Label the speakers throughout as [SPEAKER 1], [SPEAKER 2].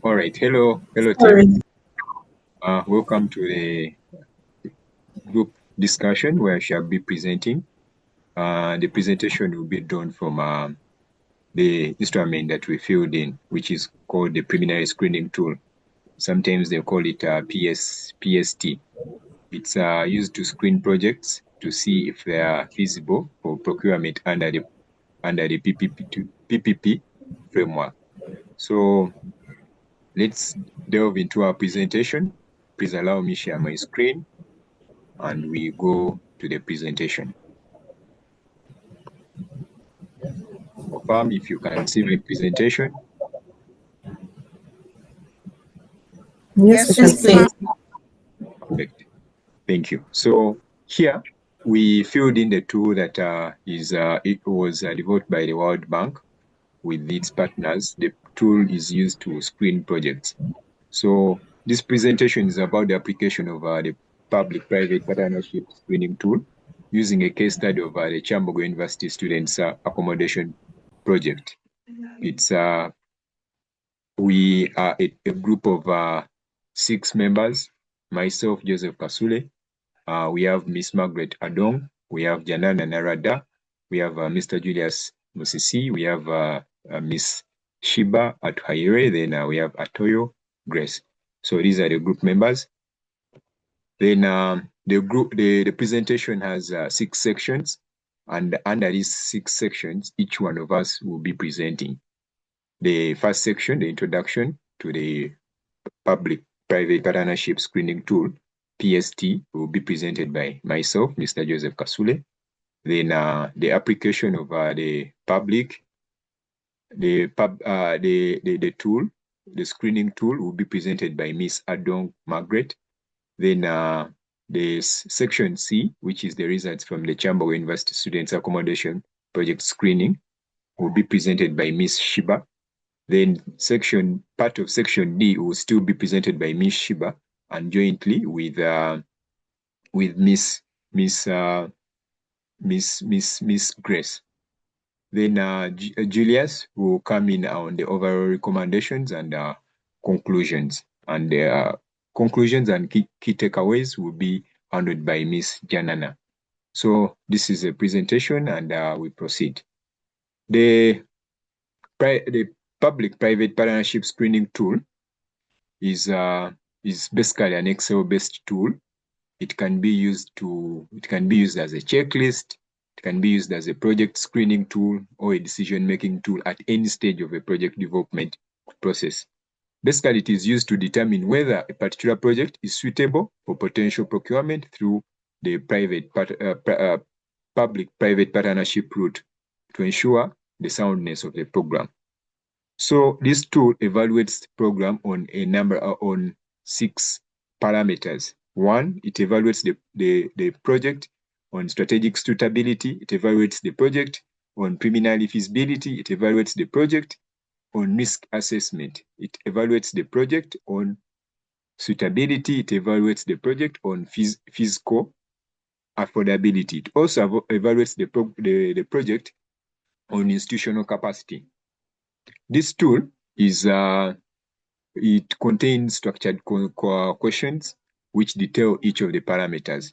[SPEAKER 1] All right. Hello team.
[SPEAKER 2] Sorry.
[SPEAKER 1] Welcome to the group discussion where I shall be presenting. The presentation will be done from the instrument that we filled in, which is called the preliminary screening tool. Sometimes they call it PST. It's used to screen projects to see if they are feasible for procurement under the PPP framework. So let's delve into our presentation. Please allow me share my screen and we go to the presentation. Confirm if you can see the presentation.
[SPEAKER 2] Yes, we can see it.
[SPEAKER 1] Perfect. Thank you. So here we filled in the tool that it was developed by the World Bank with its partners. The tool is used to screen projects. So this presentation is about the application of the public-private partnership screening tool using a case study of the Kyambogo University students accommodation project. It's we are a group of 6 members. Myself, Joseph Kasule. We have Miss Margaret Adong. We have Janana Narada. We have Mr. Julius Musisi. We have Miss Shiba Atuhaire. Then we have Atoyo Grace. So these are the group members. Then the presentation has 6 sections, and under these 6 sections, each one of us will be presenting. The first section, the introduction to the public-private partnership screening tool, PST, will be presented by myself, Mr. Joseph Kasule. Then the application of the tool, the screening tool, will be presented by Miss Adong Margaret. Then the section C, which is the results from the Kyambogo University Students Accommodation Project Screening, will be presented by Miss Shiba. Then part of section D will still be presented by Miss Shiba and jointly with Miss Grace. Then Julius will come in on the overall recommendations and conclusions. And the conclusions and key takeaways will be handled by Miss Janana. So this is a presentation, and we proceed. The public-private partnership screening tool is basically an Excel-based tool. It can be used as a checklist. It can be used as a project screening tool or a decision-making tool at any stage of a project development process. Basically, it is used to determine whether a particular project is suitable for potential procurement through the public-private partnership route to ensure the soundness of the program. So this tool evaluates the program on 6 parameters. 1, it evaluates the project on strategic suitability. It evaluates the project on preliminary feasibility. It evaluates the project on risk assessment. It evaluates the project on suitability. It evaluates the project on fiscal affordability. It also evaluates the project on institutional capacity. This tool is it contains structured questions which detail each of the parameters,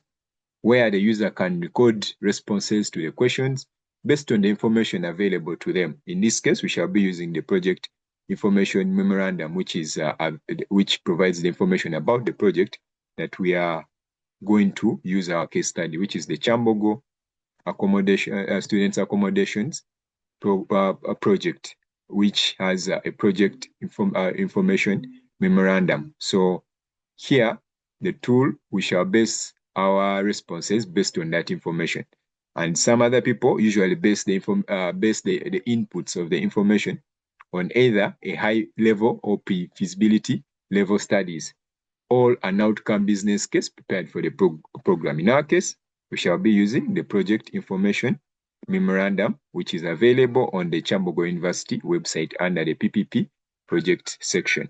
[SPEAKER 1] where the user can record responses to the questions based on the information available to them. In this case, we shall be using the project information memorandum, which provides the information about the project that we are going to use our case study, which is the Kyambogo students accommodations project, which has a project information memorandum. So here, the tool, we shall base our responses based on that information. And some other people usually base the inputs of the information on either a high level or feasibility level studies, or an outcome business case prepared for the program. In our case, we shall be using the project information memorandum, which is available on the Kyambogo University website under the PPP project section.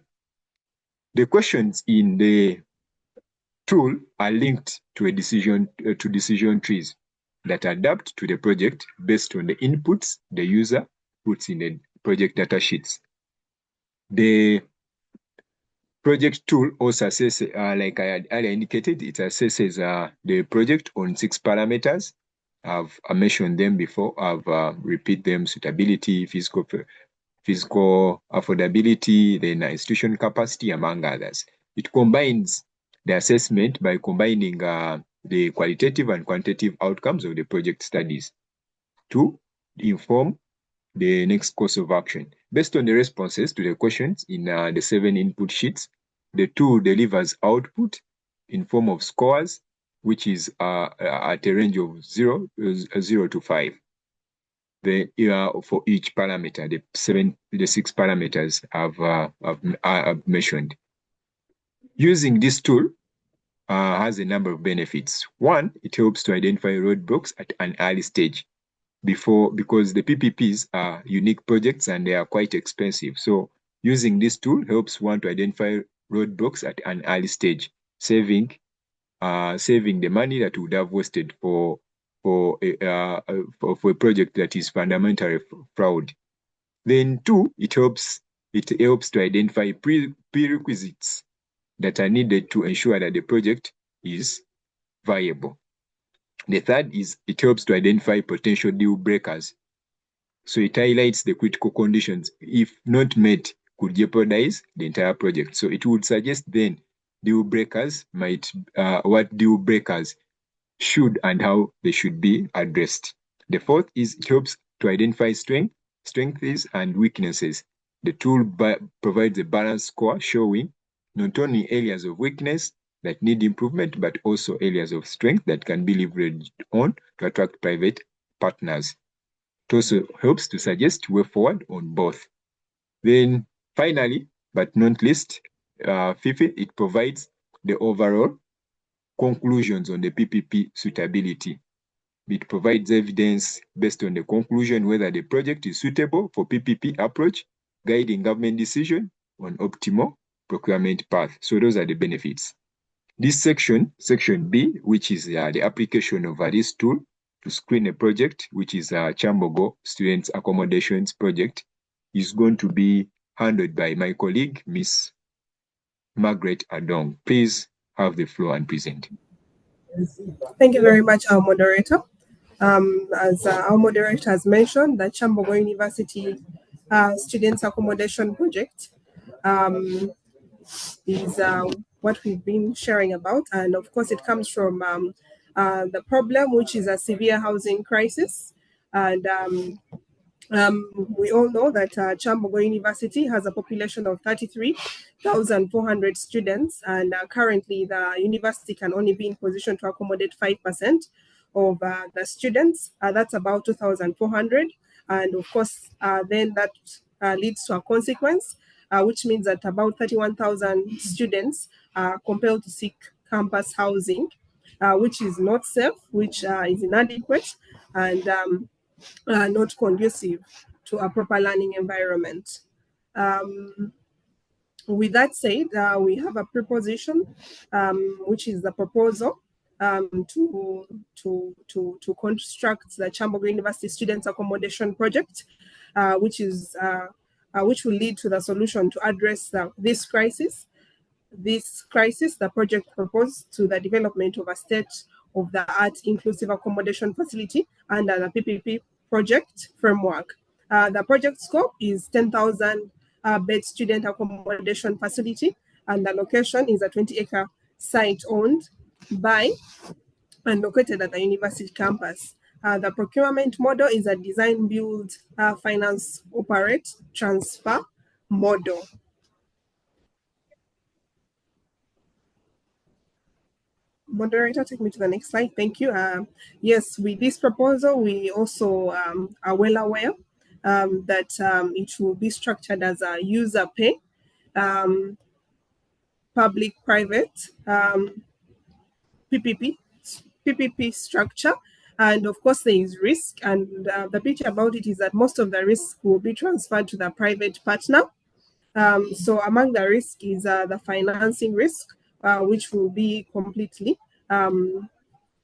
[SPEAKER 1] The questions in the tool are linked to decision trees that adapt to the project based on the inputs the user puts in the project data sheets. The Project tool also assesses, like I had earlier indicated, it assesses the project on 6 parameters. I mentioned them before. I've repeat them: suitability, fiscal affordability, then institution capacity, among others. It combines the assessment by combining the qualitative and quantitative outcomes of the project studies to inform the next course of action. Based on the responses to the questions in the 7 input sheets, the tool delivers output in form of scores, which is at a range of 0 to 5. For each parameter, the 6 parameters I've mentioned. Using this tool has a number of benefits. One, it helps to identify roadblocks at an early stage because the PPPs are unique projects and they are quite expensive. So using this tool helps one to identify roadblocks at an early stage, saving the money that would have wasted for a project that is fundamentally flawed. Then two, it helps to identify prerequisites that are needed to ensure that the project is viable. The third is it helps to identify potential deal breakers. So it highlights the critical conditions, if not met, could jeopardize the entire project. So it would suggest then what deal breakers should and how they should be addressed. The fourth is it helps to identify strengths and weaknesses. The tool provides a balanced score showing not only areas of weakness that need improvement, but also areas of strength that can be leveraged on to attract private partners. It also helps to suggest way forward on both. Then finally, but not least, FIFI, it provides the overall conclusions on the PPP suitability. It provides evidence based on the conclusion whether the project is suitable for PPP approach, guiding government decision on optimal procurement path. So those are the benefits. This section B, which is the application of this tool to screen a project, which is a Kyambogo Students Accommodations Project, is going to be handled by my colleague, Miss Margaret Adong. Please have the floor and present.
[SPEAKER 2] Thank you very much, our moderator. As our moderator has mentioned, the Kyambogo University Students Accommodation Project is what we've been sharing about. And of course, it comes from the problem, which is a severe housing crisis. And we all know that Kyambogo University has a population of 33,400 students, and currently the university can only be in position to accommodate 5% of the students. That's about 2,400, and of course, then that leads to a consequence, which means that about 31,000 students are compelled to seek campus housing, which is not safe, which is inadequate, and not conducive to a proper learning environment. With that said, we have a proposition, which is the proposal to construct the Kyambogo University Students Accommodation Project, which will lead to the solution to address this crisis. The project proposed to the development of a state-of-the-art inclusive accommodation facility under the PPP project framework. The project scope is 10,000 bed student accommodation facility, and the location is a 20-acre site owned by and located at the university campus. The procurement model is a design, build, finance, operate, transfer model. Moderator, take me to the next slide. Thank you. Yes, with this proposal, we also are well aware that it will be structured as a user pay, public-private PPP structure. And of course, there is risk. And the picture about it is that most of the risk will be transferred to the private partner. So among the risk is the financing risk, which will be completely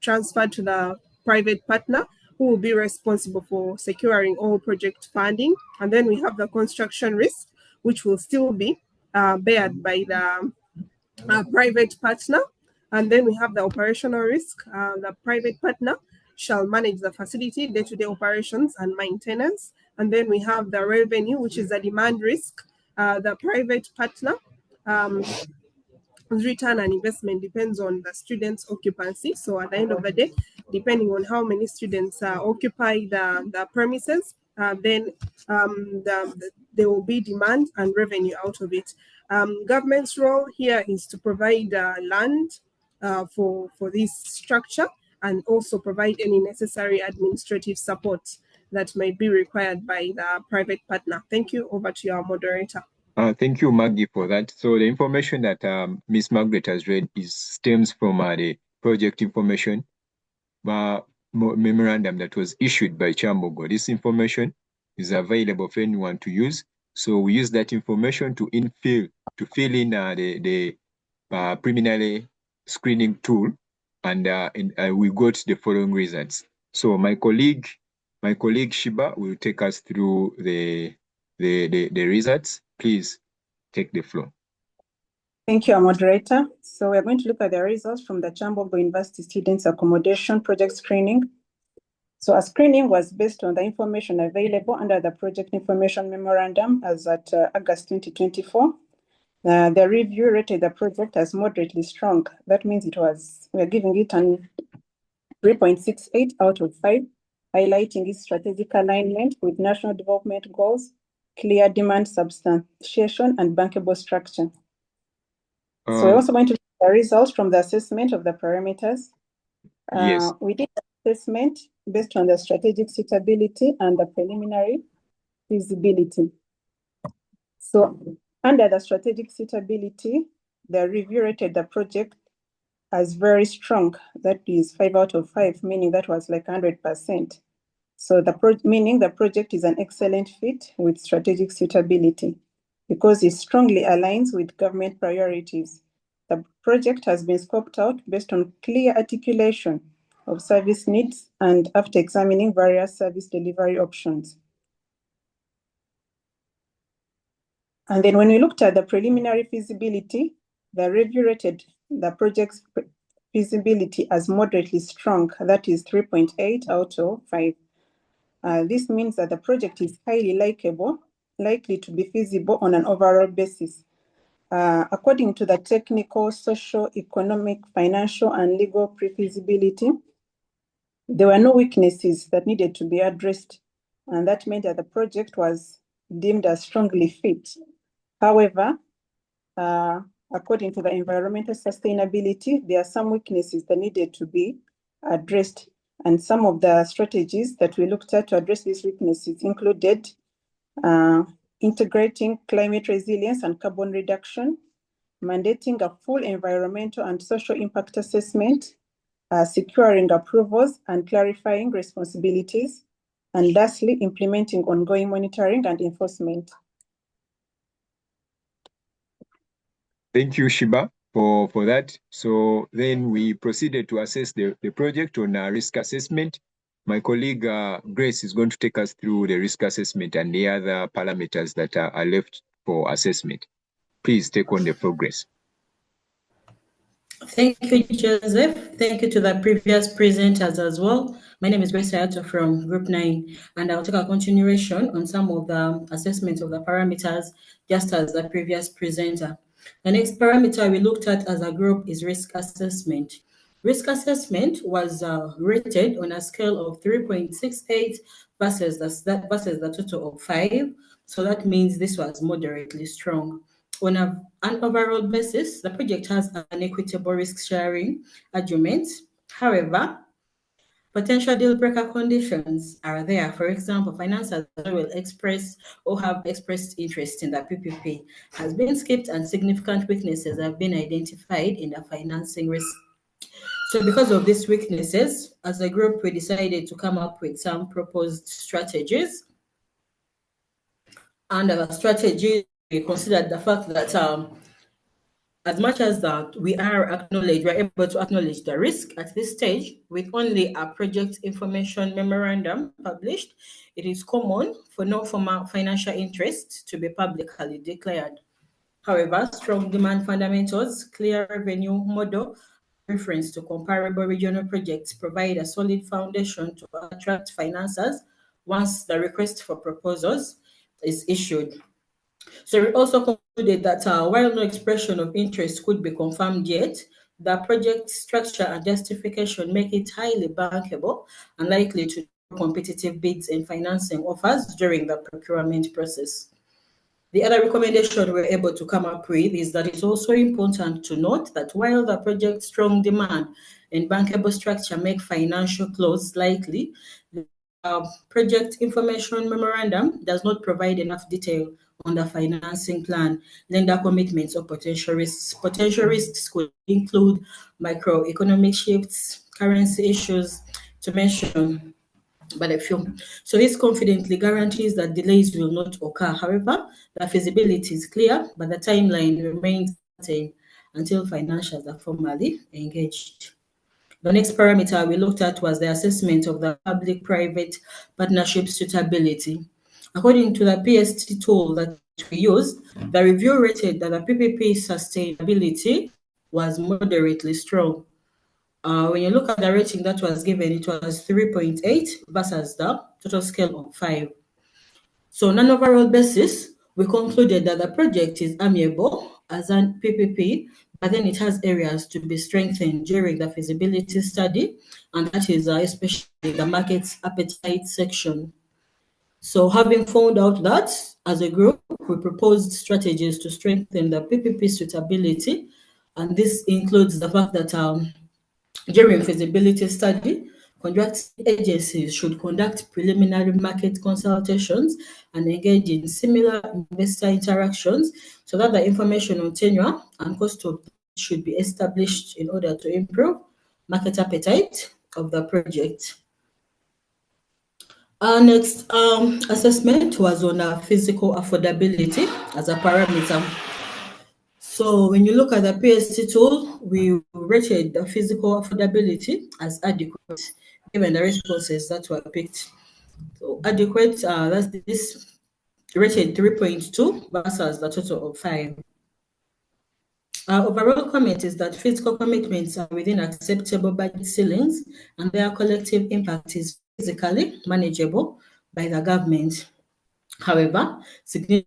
[SPEAKER 2] transferred to the private partner, who will be responsible for securing all project funding. And then we have the construction risk, which will still be bared by the private partner. And then we have the operational risk. The private partner shall manage the facility, day-to-day operations and maintenance. And then we have the revenue, which is the demand risk. The private partner return on investment depends on the students' occupancy. So at the end of the day, depending on how many students occupy the premises, then there will be demand and revenue out of it. Government's role here is to provide land for this structure and also provide any necessary administrative support that may be required by the private partner. Thank you. Over to your moderator.
[SPEAKER 1] Thank you, Maggie, for that. So the information that Ms. Margaret has read stems from the project information memorandum that was issued by Kyambogo. This information is available for anyone to use. So we use that information to fill in the preliminary screening tool, and we got the following results. So my colleague Shiba will take us through the results. Please take the floor.
[SPEAKER 3] Thank you, moderator. So we're going to look at the results from the Kyambogo University Students Accommodation Project Screening. So a screening was based on the information available under the Project Information Memorandum as at August 2024. The review rated the project as moderately strong. That means we're giving it an 3.68 out of 5, highlighting its strategic alignment with national development goals, clear demand substantiation, and bankable structure. So we're also going to look at the results from the assessment of the parameters.
[SPEAKER 1] Yes.
[SPEAKER 3] We did an assessment based on the strategic suitability and the preliminary feasibility. So under the strategic suitability, the review rated the project as very strong. That is 5 out of 5, meaning that was like 100%. So meaning the project is an excellent fit with strategic suitability because it strongly aligns with government priorities. The project has been scoped out based on clear articulation of service needs and after examining various service delivery options. And then when we looked at the preliminary feasibility, the review rated the project's feasibility as moderately strong. That is 3.8 out of 5. This means that the project is highly likely to be feasible on an overall basis. According to the technical, social, economic, financial, and legal pre-feasibility, there were no weaknesses that needed to be addressed, and that meant that the project was deemed as strongly fit. However, according to the environmental sustainability, there are some weaknesses that needed to be addressed, and some of the strategies that we looked at to address these weaknesses included integrating climate resilience and carbon reduction, mandating a full environmental and social impact assessment, securing approvals and clarifying responsibilities, and lastly, implementing ongoing monitoring and enforcement.
[SPEAKER 1] Thank you, Shiba, for that. So then we proceeded to assess the project on a risk assessment. My colleague Grace is going to take us through the risk assessment and the other parameters that are left for assessment. Please take on the progress.
[SPEAKER 4] Thank you, Joseph. Thank you to the previous presenters as well. My name is Grace Ayato from Group 9, and I'll take a continuation on some of the assessments of the parameters, just as the previous presenter. The next parameter we looked at as a group is risk assessment. Risk assessment was rated on a scale of 3.68 versus the total of 5. So that means this was moderately strong. On an overall basis, the project has an equitable risk-sharing arrangement. However, potential deal breaker conditions are there. For example, financiers will express or have expressed interest in the PPP has been skipped, and significant weaknesses have been identified in the financing risk. So because of these weaknesses, as a group, we decided to come up with some proposed strategies. Under the strategy, we considered the fact that as much as that we're able to acknowledge the risk at this stage with only a project information memorandum published, it is common for no formal financial interest to be publicly declared. However, strong demand fundamentals, clear revenue model, reference to comparable regional projects provide a solid foundation to attract financiers once the request for proposals is issued. So we also concluded that while no expression of interest could be confirmed yet, the project structure and justification make it highly bankable and likely to competitive bids and financing offers during the procurement process. The other recommendation we're able to come up with is that it's also important to note that while the project's strong demand and bankable structure make financial close likely, the project information memorandum does not provide enough detail on the financing plan, lender commitments, or potential risks. Potential risks could include microeconomic shifts, currency issues, to mention but a few. So this confidently guarantees that delays will not occur. However, the feasibility is clear, but the timeline remains uncertain until financials are formally engaged. The next parameter we looked at was the assessment of the public-private partnership suitability. According to the PST tool that we used, the review rated that the PPP sustainability was moderately strong. When you look at the rating that was given, it was 3.8 versus the total scale of 5. So on an overall basis, we concluded that the project is amiable as an PPP, but then it has areas to be strengthened during the feasibility study, and that is especially the market's appetite section. So having found out that, as a group, we proposed strategies to strengthen the PPP suitability, and this includes the fact that during feasibility study, contracting agencies should conduct preliminary market consultations and engage in similar investor interactions so that the information on tenure and cost of should be established in order to improve market appetite of the project. Our next assessment was on physical affordability as a parameter. So when you look at the PST tool, we rated the physical affordability as adequate, given the responses that were picked. So adequate, that's this rated 3.2 versus the total of 5. Our overall comment is that fiscal commitments are within acceptable budget ceilings and their collective impact is physically manageable by the government. However, significant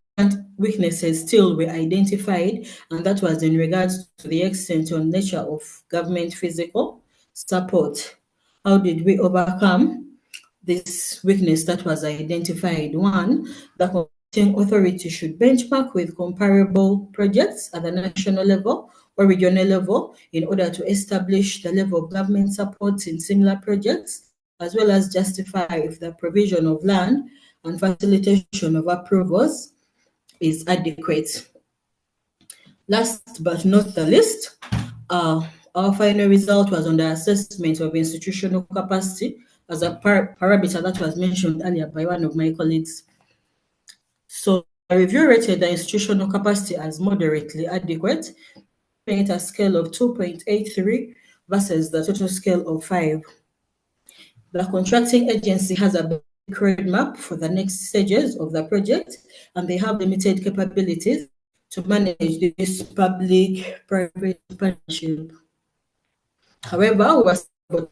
[SPEAKER 4] weaknesses still were identified, and that was in regards to the extent or nature of government physical support. How did we overcome this weakness that was identified? One, the competing authority should benchmark with comparable projects at the national level or regional level in order to establish the level of government support in similar projects, as well as justify if the provision of land and facilitation of approvals is adequate. Last but not the least, our final result was on the assessment of institutional capacity as a parameter that was mentioned earlier by one of my colleagues. So the review rated the institutional capacity as moderately adequate, at a scale of 2.83 versus the total scale of 5. The contracting agency has a roadmap for the next stages of the project, and they have limited capabilities to manage this public-private partnership. However, we were able to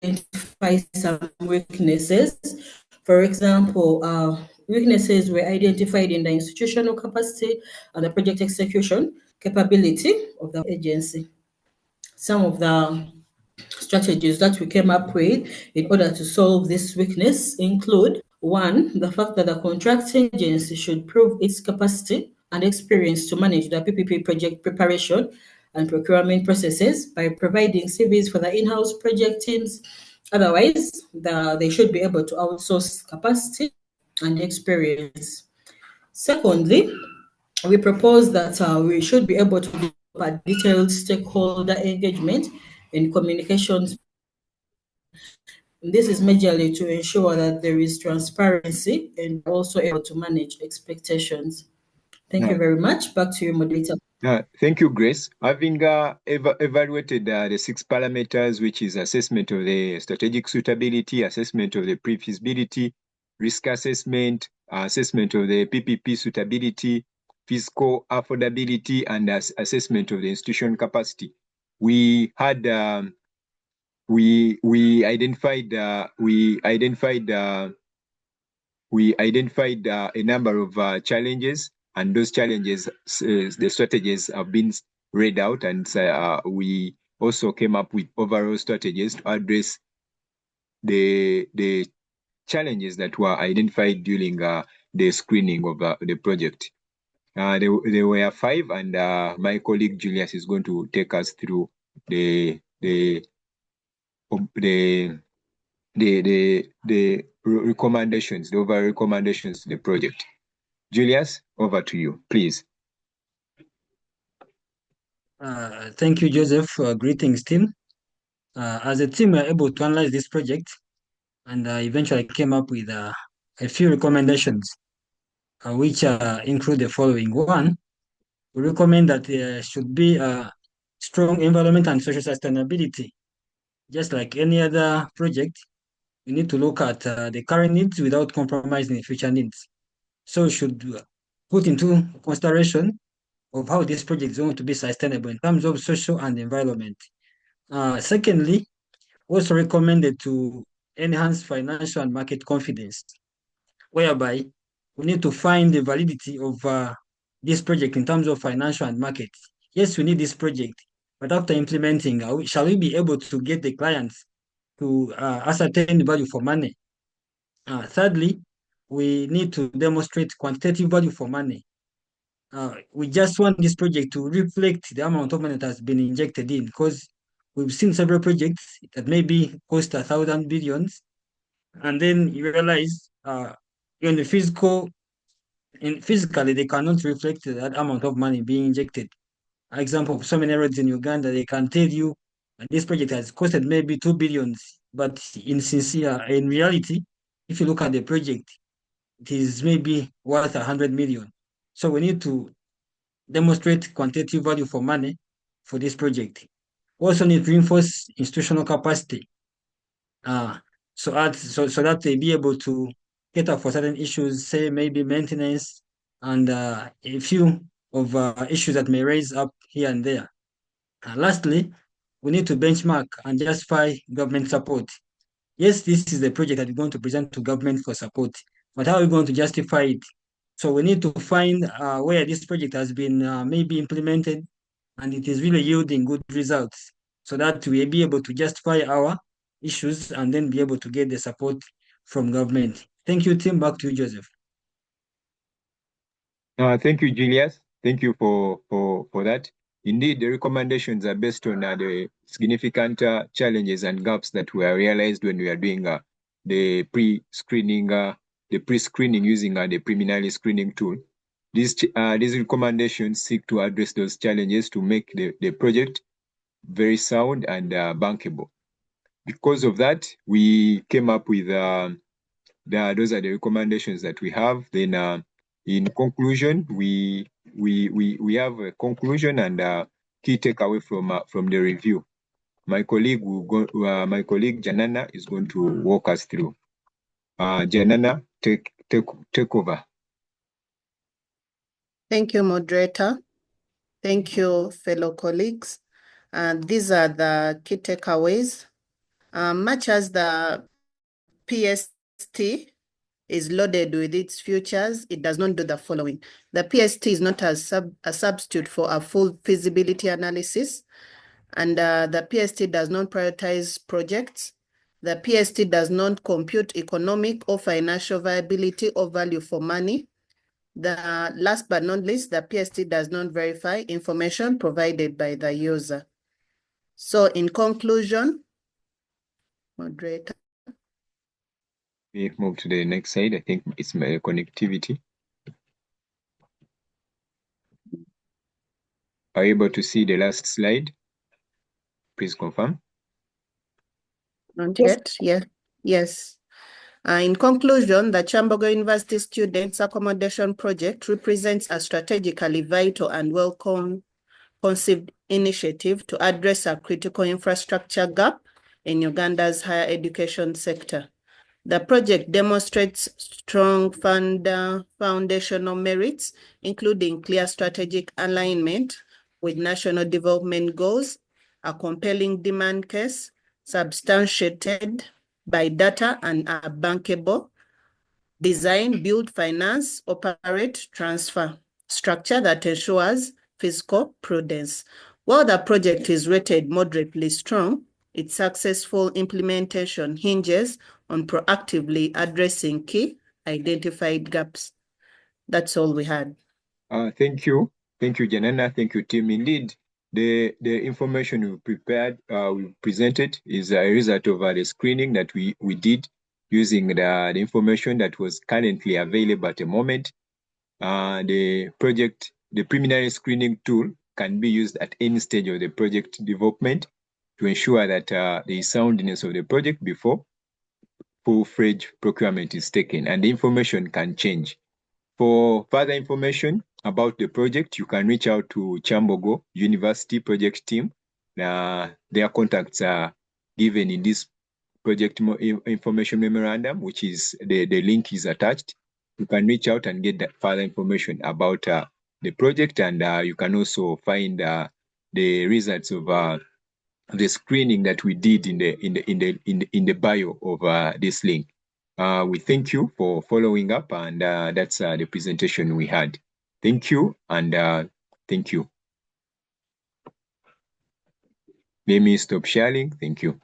[SPEAKER 4] identify some weaknesses. For example, weaknesses were identified in the institutional capacity and the project execution capability of the agency. Some of the strategies that we came up with in order to solve this weakness include: 1, the fact that the contracting agency should prove its capacity and experience to manage the PPP project preparation and procurement processes by providing CVs for the in-house project teams. Otherwise, they should be able to outsource capacity and experience. Secondly, we propose that we should be able to develop a detailed stakeholder engagement in communications. This is majorly to ensure that there is transparency and also able to manage expectations. Thank you very much. Back to you, moderator.
[SPEAKER 1] Thank you, Grace. Having evaluated the 6 parameters, which is assessment of the strategic suitability, assessment of the pre-feasibility, risk assessment, assessment of the PPP suitability, fiscal affordability and assessment of the institution capacity. We had we identified a number of challenges, and those challenges, the strategies have been read out, and we also came up with overall strategies to address the challenges that were identified during the screening of the project. There were 5, and my colleague Julius is going to take us through the recommendations, the overall recommendations to the project. Julius, over to you, please.
[SPEAKER 5] Thank you, Joseph. Greetings, team. As a team, we were able to analyze this project and eventually came up with a few recommendations, which include the following. 1, we recommend that there should be a strong environment and social sustainability. Just like any other project, we need to look at the current needs without compromising the future needs. So we should put into consideration of how this project is going to be sustainable in terms of social and environment. Secondly, also recommended to enhance financial and market confidence, whereby we need to find the validity of this project in terms of financial and market. Yes, we need this project, but after implementing, shall we be able to get the clients to ascertain the value for money? Thirdly, we need to demonstrate quantitative value for money. We just want this project to reflect the amount of money that has been injected in, because we've seen several projects that maybe cost 1,000 billions, and then you realize in the physically they cannot reflect that amount of money being injected. Example of so many roads in Uganda, they can tell you this project has costed maybe 2 billions, but in reality, if you look at the project, it is maybe worth 100 million. So we need to demonstrate quantitative value for money for this project. We also need to reinforce institutional capacity, so that they be able to cater for certain issues, say maybe maintenance and a few of issues that may raise up here and there. Lastly, we need to benchmark and justify government support. Yes, this is the project that we're going to present to government for support, but how are we going to justify it? So we need to find where this project has been maybe implemented and it is really yielding good results, so that we'll be able to justify our issues and then be able to get the support from government. Thank you, team. Back to you, Joseph.
[SPEAKER 1] Thank you, Julius. Thank you for that. Indeed, the recommendations are based on the significant challenges and gaps that were realized when we are doing the pre-screening using the preliminary screening tool. These recommendations seek to address those challenges to make the project very sound and bankable. Because of that, we came up with those are the recommendations that we have. Then in conclusion, we have a conclusion and a key takeaway from the review. My colleague Janana is going to walk us through. Janana, take over.
[SPEAKER 6] Thank you, moderator. Thank you, fellow colleagues. These are the key takeaways. Much as the PST is loaded with its features, it does not do the following. The PST is not a substitute for a full feasibility analysis, and the PST does not prioritize projects. The PST does not compute economic or financial viability or value for money. Last but not least, the PST does not verify information provided by the user. So in conclusion, moderator.
[SPEAKER 1] We move to the next slide. I think it's my connectivity. Are you able to see the last slide? Please confirm.
[SPEAKER 6] Not yet. Yeah. Yes. In conclusion, the Kyambogo University Students Accommodation Project represents a strategically vital and well-conceived initiative to address a critical infrastructure gap in Uganda's higher education sector. The project demonstrates strong foundational merits, including clear strategic alignment with national development goals, a compelling demand case, substantiated by data and a bankable design, build, finance, operate, transfer structure that ensures fiscal prudence. While the project is rated moderately strong, its successful implementation hinges on proactively addressing key identified gaps. That's all we had.
[SPEAKER 1] Thank you. Thank you, Janana. Thank you, team. Indeed, the information we prepared, we presented is a result of the screening that we did using the information that was currently available at the moment. The preliminary screening tool can be used at any stage of the project development to ensure that the soundness of the project before full-fledged procurement is taken, and the information can change. For further information about the project, you can reach out to Kyambogo University project team. Their contacts are given in this project information memorandum, which is the link is attached. You can reach out and get that further information about the project, and you can also find the results of the screening that we did in the bio of this link. We thank you for following up, and that's the presentation we had. Thank you, and thank you. Let me stop sharing. Thank you.